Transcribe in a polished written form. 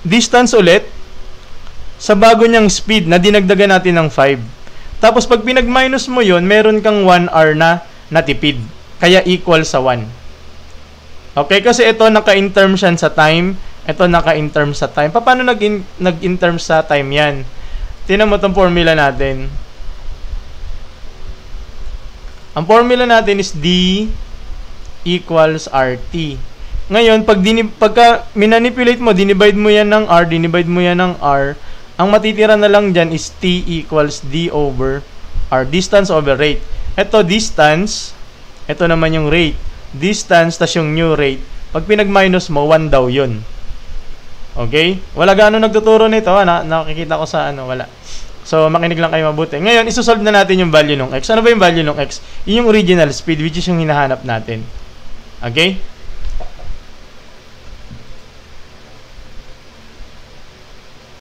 distance ulit sa bago niyang speed na dinagdagan natin ng 5. Tapos pag pinag-minus mo yon, meron kang 1 hour na natipid. Kaya equal sa 1. Okay, kasi ito naka-in terms yan sa time. Ito naka-in terms sa time. Paano nag-in terms sa time yan? Tingnan mo itong formula natin. Ang formula natin is D equals RT. Ngayon, pagka minanipulate mo, dinivide mo yan ng R, dinivide mo yan ng R, ang matitira na lang dyan is T equals D over R. Distance over rate. Ito, distance. Ito naman yung rate. Distance, tas yung new rate. Pag pinag-minus mo, 1 daw yun. Okay? Wala gaano nagtuturo nito. Nakikita ko sa wala. So, makinig lang kayo mabuti. Ngayon, isosolve na natin yung value ng x. Ano ba yung value ng x? Yun yung original speed, which is yung hinahanap natin. Okay?